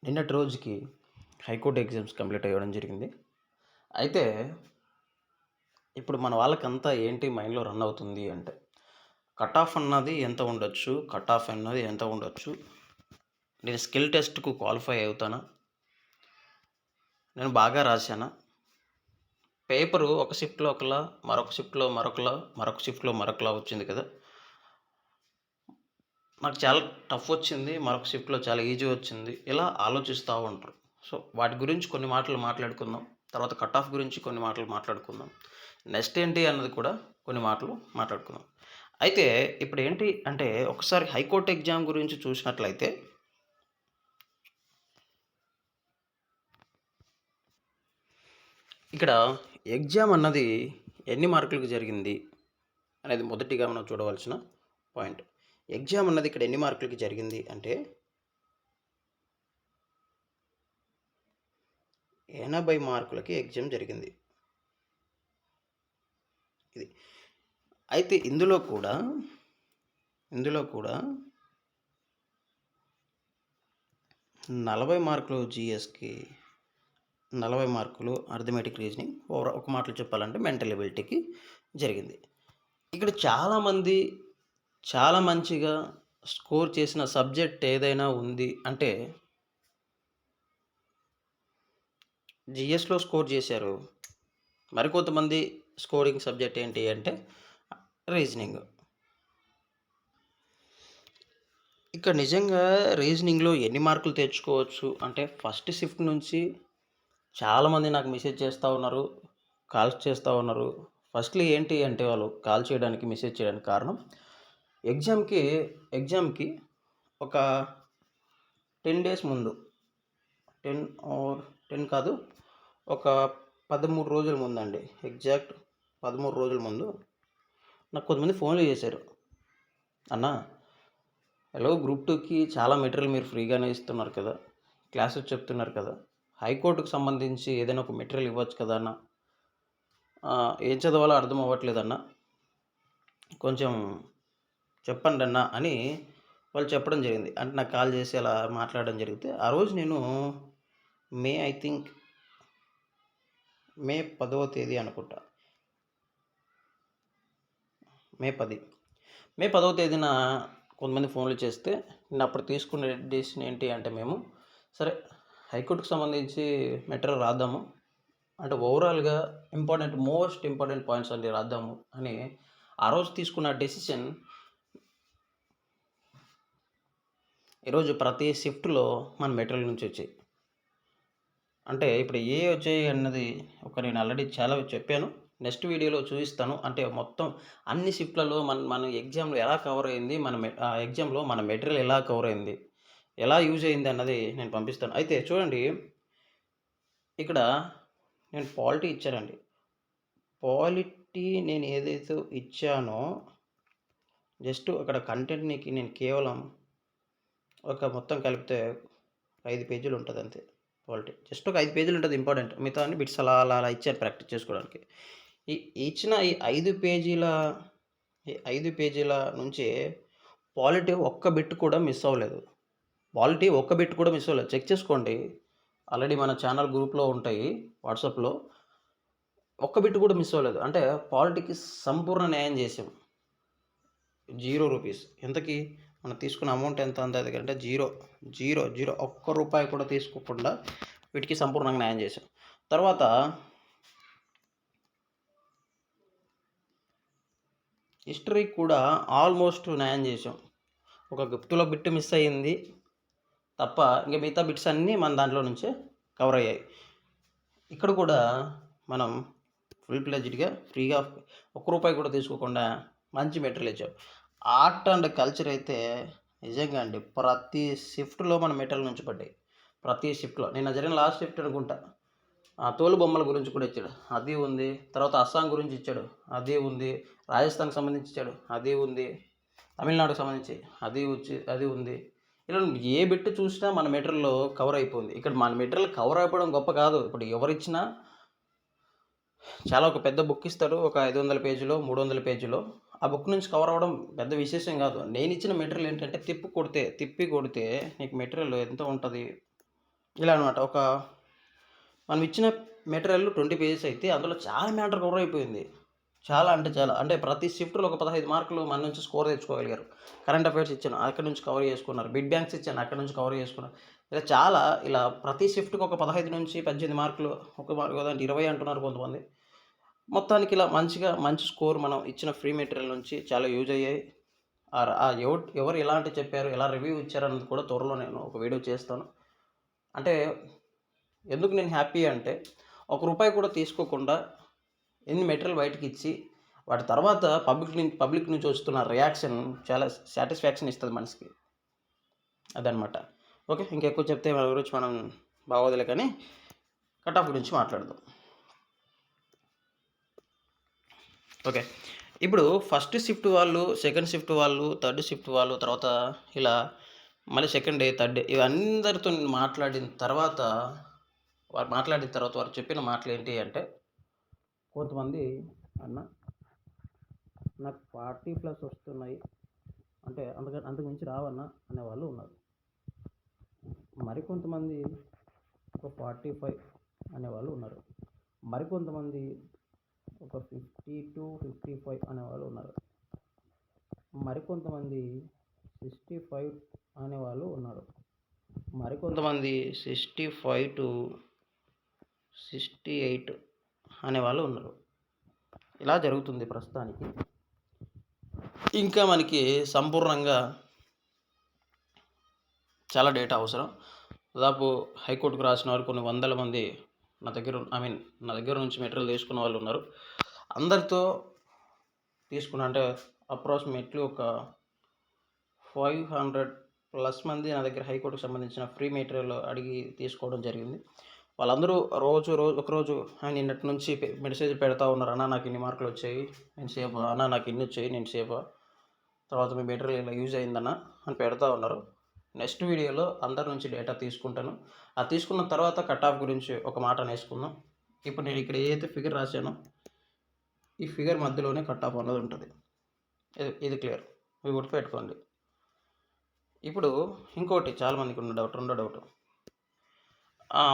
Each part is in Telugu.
నిన్నటి రోజుకి హైకోర్టు ఎగ్జామ్స్ కంప్లీట్ అవ్వడం జరిగింది. అయితే ఇప్పుడు మన వాళ్ళకంతా ఏంటి మైండ్‌లో రన్ అవుతుంది అంటే, కట్ ఆఫ్ అన్నది ఎంత ఉండొచ్చు? కట్ ఆఫ్ అన్నది ఎంత ఉండొచ్చు? నేను స్కిల్ టెస్ట్‌కు క్వాలిఫై అవుతానా? నేను బాగా రాశానా? పేపరు ఒక షిఫ్ట్‌లో ఒకలా, మరొక షిఫ్ట్‌లో మరొకలా, మరొక షిఫ్ట్‌లో మరొకలా వచ్చింది కదా! నాకు చాలా టఫ్ వచ్చింది. మరొక షిఫ్ట్‌లో చాలా ఈజీ వచ్చింది. ఇలా ఆలోచిస్తా ఉంటారు. సో, వాటి గురించి కొన్ని మాటలు మాట్లాడుకుందాం. తర్వాత కట్ ఆఫ్ గురించి కొన్ని మాటలు మాట్లాడుకుందాం. నెక్స్ట్ ఏంటి అన్నది కూడా కొన్ని మాటలు మాట్లాడుకుందాం. అయితే ఇప్పుడేంటి అంటే ఒకసారి హైకోర్టు ఎగ్జామ్ గురించి చూసినట్లయితే ఇక్కడ ఎగ్జామ్ అన్నది ఎన్ని మార్కులకు జరిగింది అనేది మొదటిగా మనం చూడవలసిన పాయింట్. ఎగ్జామ్ అన్నది ఇక్కడ ఎన్ని మార్కులకి జరిగింది అంటే 80 మార్కులకి ఎగ్జామ్ జరిగింది. ఇది. అయితే ఇందులో కూడా 40 మార్కులు జీఎస్‌కి, 40 మార్కులు అర్థమెటిక్ రీజనింగ్, ఒక మాటలో చెప్పాలంటే మెంటల్ ఎబిలిటీకి జరిగింది. ఇక్కడ చాలామంది చాలా మంచిగా స్కోర్ చేసిన సబ్జెక్ట్ ఏదైనా ఉంది అంటే జీఎస్‌లో స్కోర్ చేశారు. మరికొంతమంది స్కోరింగ్ సబ్జెక్ట్ ఏంటి అంటే రీజనింగ్. ఇక్కడ నిజంగా రీజనింగ్‌లో ఎన్ని మార్కులు తెచ్చుకోవచ్చు అంటే ఫస్ట్ షిఫ్ట్ నుంచి చాలామంది నాకు మెసేజ్ చేస్తూ ఉన్నారు, కాల్స్ చేస్తూ ఉన్నారు. ఫస్ట్‌లీ ఏంటి అంటే వాళ్ళు కాల్ చేయడానికి, మెసేజ్ చేయడానికి కారణం ఎగ్జామ్‌కి ఒక 10 డేస్ ముందు 10 ఆర్ 10 కాదు, ఒక 13 రోజుల ముందండి. ఎగ్జాక్ట్ 13 రోజుల ముందు నాకు కొంతమంది ఫోన్లు చేశారు. అన్నా, హలో గ్రూప్ 2కి చాలా మెటీరియల్ మీరు ఫ్రీగానే ఇస్తున్నారు కదా! క్లాసెస్ చెప్తున్నారు కదా! హైకోర్టుకు సంబంధించి ఏదైనా ఒక మెటీరియల్ ఇవ్వచ్చు కదా అన్న! ఏం చదవాలో అర్థం అవ్వట్లేదన్నా, కొంచెం చెప్పండన్నా అని వాళ్ళు చెప్పడం జరిగింది. అంటే నాకు కాల్ చేసి అలా మాట్లాడడం జరిగితే, ఆ రోజు నేను ఐ థింక్ మే 10వ తేదీ అనుకుంటా. మే 10వ తేదీన కొంతమంది ఫోన్లు చేస్తే నేను అప్పుడు తీసుకునే డెసిషన్ ఏంటి అంటే సరే హైకోర్టుకు సంబంధించి మెటీరియల్ రాద్దాము. అంటే ఓవరాల్‌గా మోస్ట్ ఇంపార్టెంట్ పాయింట్స్ అన్నీ రాద్దాము అని ఆ రోజు తీసుకున్న డెసిషన్ ఈరోజు ప్రతి షిఫ్ట్‌లో మన మెటీరియల్ నుంచి వచ్చాయి. అంటే ఇప్పుడు వచ్చాయి అన్నది నేను ఆల్రెడీ చాలా చెప్పాను. నెక్స్ట్ వీడియోలో చూపిస్తాను. అంటే మొత్తం అన్ని షిఫ్ట్‌లలో మన ఎగ్జామ్‌లో ఎలా కవర్ అయింది, ఎగ్జామ్‌లో మన మెటీరియల్ ఎలా కవర్ అయింది, ఎలా యూజ్ అయింది అన్నది నేను పంపిస్తాను. అయితే చూడండి, ఇక్కడ నేను పాలిటీ ఇచ్చానండి. పాలిటీ నేను ఏదైతే ఇచ్చానో జస్ట్ అక్కడ కంటెంట్‌నికి నేను కేవలం మొత్తం కలిపితే 5 పేజీలు ఉంటుంది అంతే. పాలిటీ జస్ట్ ఒక 5 పేజీలు ఉంటుంది ఇంపార్టెంట్. మిగతా అన్ని బిట్స్ అలా ఇచ్చారు ప్రాక్టీస్ చేసుకోవడానికి. ఈ ఇచ్చిన ఈ 5 పేజీల నుంచి పాలిటీ ఒక్క బిట్ కూడా మిస్ అవ్వలేదు. చెక్ చేసుకోండి. ఆల్రెడీ మన ఛానల్ గ్రూప్‌లో ఉంటాయి వాట్సాప్‌లో. ఒక్క బిట్ కూడా మిస్ అవ్వలేదు. అంటే పాలిటీకి సంపూర్ణ న్యాయం చేసాం. 0 రూపీస్. ఎంతకి మనం తీసుకున్న అమౌంట్ ఎంత అంటే జీరో ఒక్క రూపాయి కూడా తీసుకోకుండా వీటికి సంపూర్ణంగా న్యాయం చేసాం. తర్వాత హిస్టరీ కూడా ఆల్మోస్ట్ న్యాయం చేసాం. ఒక గుర్తులో బిట్ మిస్ అయ్యింది తప్ప ఇంక మిగతా బిట్స్ అన్నీ మన దాంట్లో నుంచే కవర్ అయ్యాయి. ఇక్కడ కూడా మనం ఫుల్ ప్లెడ్జ్డ్‌గా ఫ్రీగా ఒక్క రూపాయి కూడా తీసుకోకుండా మంచి మెటీరియల్ ఇచ్చాం. ఆర్ట్ అండ్ కల్చర్ అయితే నిజంగా అండి ప్రతి షిఫ్ట్‌లో మన మెటీరియల్ నుంచి పడ్డాయి. ప్రతి షిఫ్ట్‌లో నిన్న జరిగిన లాస్ట్ షిఫ్ట్ అనుకుంటా, తోలుబొమ్మల గురించి కూడా ఇచ్చాడు, అది ఉంది. తర్వాత అస్సాం గురించి ఇచ్చాడు, అది ఉంది. రాజస్థాన్‌కి సంబంధించి ఇచ్చాడు, అది ఉంది. తమిళనాడుకి సంబంధించి అది ఉంది. ఇలా ఏ బిట్ చూసినా మన మెటీరియల్‌లో కవర్ అయిపోయింది. ఇక్కడ మన మెటీరియల్ కవర్ అయిపోవడం గొప్ప కాదు. ఇప్పుడు ఎవరిచ్చినా చాలా ఒక పెద్ద బుక్ ఇస్తారు, ఒక 500 పేజీలో, 300 పేజీలో. ఆ బుక్ నుంచి కవర్ అవ్వడం పెద్ద విశేషం కాదు. నేను ఇచ్చిన మెటీరియల్ ఏంటంటే తిప్పి కొడితే నీకు మెటీరియల్ ఎంత ఉంటుంది, ఇలా అనమాట. మనం ఇచ్చిన మెటీరియల్ 20 పేజెస్ అయితే అందులో చాలా మ్యాటర్ కవర్ అయిపోయింది. చాలా అంటే చాలా. అంటే ప్రతి షిఫ్ట్‌లో ఒక 15 మార్కులు మన నుంచి స్కోర్ తెచ్చుకోగలిగారు. కరెంట్ అఫైర్స్ ఇచ్చాను, అక్కడి నుంచి కవర్ చేసుకున్నారు. బిడ్ బ్యాంక్స్ ఇచ్చాను, అక్కడి నుంచి కవర్ చేసుకున్నారు. ఇలా ప్రతి షిఫ్ట్‌కి ఒక 15-18 మార్కులు, ఒక మార్క్ కాదంటే 20 అంటున్నారు కొంతమంది. మొత్తానికి ఇలా మంచి స్కోర్ మనం ఇచ్చిన ఫ్రీ మెటీరియల్ నుంచి చాలా యూజ్ అయ్యాయి. ఎవరు ఎలాంటి చెప్పారు, ఎలా రివ్యూ ఇచ్చారన్నది కూడా త్వరలో నేను ఒక వీడియో చేస్తాను. అంటే ఎందుకు నేను హ్యాపీ అంటే, రూపాయి కూడా తీసుకోకుండా ఎన్ని మెటీరియల్ బయటకి ఇచ్చి, వాటి తర్వాత పబ్లిక్ నుంచి వస్తున్న రియాక్షన్ చాలా సాటిస్ఫాక్షన్ ఇస్తుంది మనసుకి. అదనమాట. ఓకే, ఇంకెక్కువ చెప్తే మన గురించి మనం బాగోదులే, కానీ కట్ ఆఫ్ గురించి మాట్లాడదాం. ఓకే, ఇప్పుడు ఫస్ట్ షిఫ్ట్ వాళ్ళు, సెకండ్ షిఫ్ట్ వాళ్ళు, థర్డ్ షిఫ్ట్ వాళ్ళు, తర్వాత ఇలా మళ్ళీ సెకండ్ డే, థర్డ్ డే ఇవందరితో మాట్లాడిన తర్వాత వారు చెప్పిన మాటలు ఏంటి అంటే, కొంతమంది అన్న నాకు 40+ వస్తున్నాయి, అంటే అంతకు మించి రావన్నా అనేవాళ్ళు ఉన్నారు. మరికొంతమంది ఒక 45 అనేవాళ్ళు ఉన్నారు. మరికొంతమంది ఒక 50-55 అనేవాళ్ళు ఉన్నారు. మరికొంతమంది 65 అనేవాళ్ళు ఉన్నారు. మరికొంతమంది 65-68 అనేవాళ్ళు ఉన్నారు. ఇలా జరుగుతుంది ప్రస్తుతానికి. ఇంకా మనకి సంపూర్ణంగా చాలా డేటా అవసరం. దాదాపు హైకోర్టుకు రాసిన వారు కొన్ని వందల మంది నా దగ్గర నుంచి మెటీరియల్ తీసుకున్న వాళ్ళు ఉన్నారు. అందరితో అంటే అప్రాక్సిమేట్లీ ఒక 500+ మంది నా దగ్గర హైకోర్టుకు సంబంధించిన ఫ్రీ మెటీరియల్ అడిగి తీసుకోవడం జరిగింది. వాళ్ళందరూ ఒకరోజు నిన్నటి నుంచి మెసేజ్ పెడతా ఉన్నారు, అన్న నాకు ఇన్ని మార్కులు వచ్చాయి, నేను సేఫ్, అన్న నాకు ఇన్ని వచ్చాయి, నేను సేఫ్, తర్వాత మీ మెటీరియల్ ఇలా యూజ్ అయిందన్న అని పెడతా ఉన్నారు. నెక్స్ట్ వీడియోలో అందరి నుంచి డేటా తీసుకుంటాను. తీసుకున్న తర్వాత కట్ ఆఫ్ గురించి ఒక మాట నేర్చుకుందాం. ఇప్పుడు నేను ఇక్కడ ఏదైతే ఫిగర్ రాశానో ఈ ఫిగర్ మధ్యలోనే కట్ ఆఫ్ అన్నది ఉంటుంది. ఇది క్లియర్, ఇవి గుర్తుపెట్టుకోండి. ఇప్పుడు ఇంకోటి చాలామందికి ఉన్న రెండో డౌట్,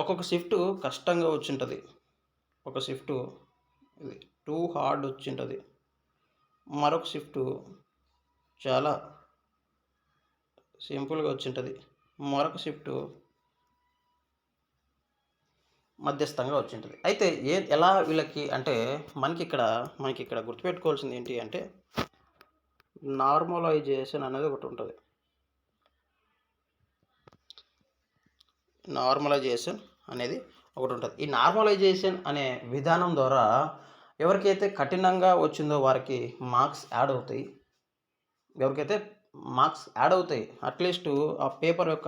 ఒక్కొక్క షిఫ్ట్ కష్టంగా వచ్చింటుంది, ఒక షిఫ్ట్ ఇది టూ హార్డ్ వచ్చింటుంది, మరొక షిఫ్ట్ చాలా సింపుల్గా వచ్చింటుంది, మరొక షిఫ్ట్ మధ్యస్థంగా వచ్చింటుంది. అయితే ఎలా వీళ్ళకి అంటే మనకి ఇక్కడ గుర్తుపెట్టుకోవాల్సింది ఏంటి అంటే, నార్మలైజేషన్ అనేది ఒకటి ఉంటుంది. ఈ నార్మలైజేషన్ అనే విధానం ద్వారా ఎవరికైతే కఠినంగా వచ్చిందో వారికి మార్క్స్ యాడ్ అవుతాయి. అట్లీస్ట్ ఆ పేపర్ యొక్క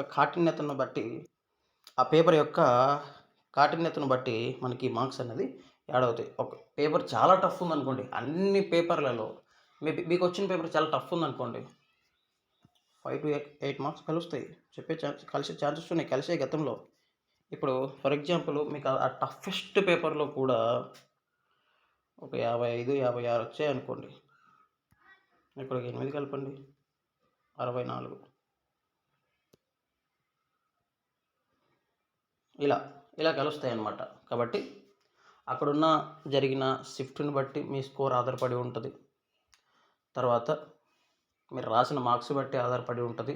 కాఠిన్యతను బట్టి మనకి మార్క్స్ అనేది యాడ్ అవుతాయి. ఒక పేపర్ చాలా టఫ్ ఉందనుకోండి, అన్ని పేపర్లలో మీకు వచ్చిన పేపర్ చాలా టఫ్ ఉందనుకోండి, 5-8 మార్క్స్ కలుస్తాయి. కలిసే ఛాన్సెస్ ఉన్నాయి, కలిసే గతంలో. ఇప్పుడు ఫర్ ఎగ్జాంపుల్ మీకు ఆ టఫెస్ట్ పేపర్లో కూడా ఒక 55-56 వచ్చాయి అనుకోండి, ఇక్కడ 8 కలపండి, 64. ఇలా కలుస్తాయి అన్నమాట. కాబట్టి అక్కడున్న జరిగిన షిఫ్ట్ని బట్టి మీ స్కోర్ ఆధారపడి ఉంటుంది. తర్వాత మీరు రాసిన మార్క్స్ బట్టి ఆధారపడి ఉంటుంది.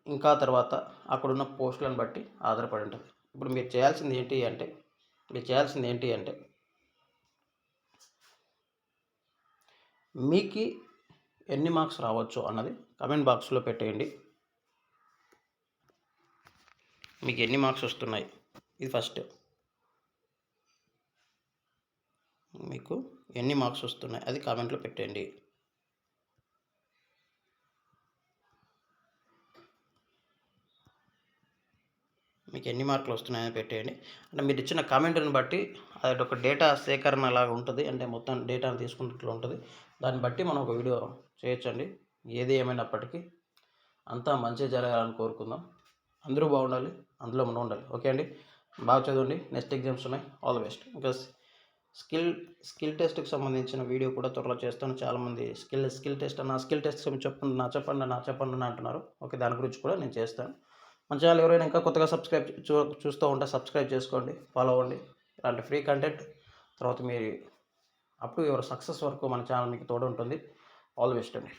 ఇంకా తర్వాత అక్కడున్న పోస్టులను బట్టి ఆధారపడి ఉంటుంది. ఇప్పుడు మీరు చేయాల్సింది ఏంటి అంటే మీకు ఎన్ని మార్క్స్ రావచ్చు అన్నది కమెంట్ బాక్స్లో పెట్టేయండి. మీకు ఎన్ని మార్క్స్ వస్తున్నాయి, ఇది ఫస్ట్. మీకు ఎన్ని మార్క్స్ వస్తున్నాయి అది కామెంట్లో పెట్టండి. మీకు ఎన్ని మార్కులు వస్తున్నాయని పెట్టేయండి. అంటే మీరు ఇచ్చిన కామెంట్ని బట్టి అది ఒక డేటా సేకరణ లాగా ఉంటుంది, అంటే మొత్తం డేటాను తీసుకున్నట్లు ఉంటుంది. దాన్ని బట్టి మనం ఒక వీడియో చేయొచ్చండి. ఏది ఏమైనప్పటికీ అంతా మంచి జరగాలని కోరుకుందాం. అందరూ బాగుండాలి, అందులో మనం ఉండాలి. ఓకే అండి, బాగా చదవండి. నెక్స్ట్ ఎగ్జామ్స్ ఉన్నాయి, ఆల్ ది బెస్ట్. ఇంకా స్కిల్ టెస్ట్కి సంబంధించిన వీడియో కూడా త్వరలో చేస్తాను. చాలామంది స్కిల్ టెస్ట్ చెప్పండి అంటున్నారు. ఓకే, దాని గురించి కూడా నేను చేస్తాను. మన ఛానల్ ఎవరైనా ఇంకా కొత్తగా చూస్తూ ఉంటే సబ్స్క్రైబ్ చేసుకోండి, ఫాలో అవ్వండి. ఇలాంటి ఫ్రీ కంటెంట్ తర్వాత మీరు అప్ టు యువర్ సక్సెస్ వరకు మన ఛానల్ మీకు తోడు ఉంటుంది. ఆల్ ది బెస్ట్ అండి.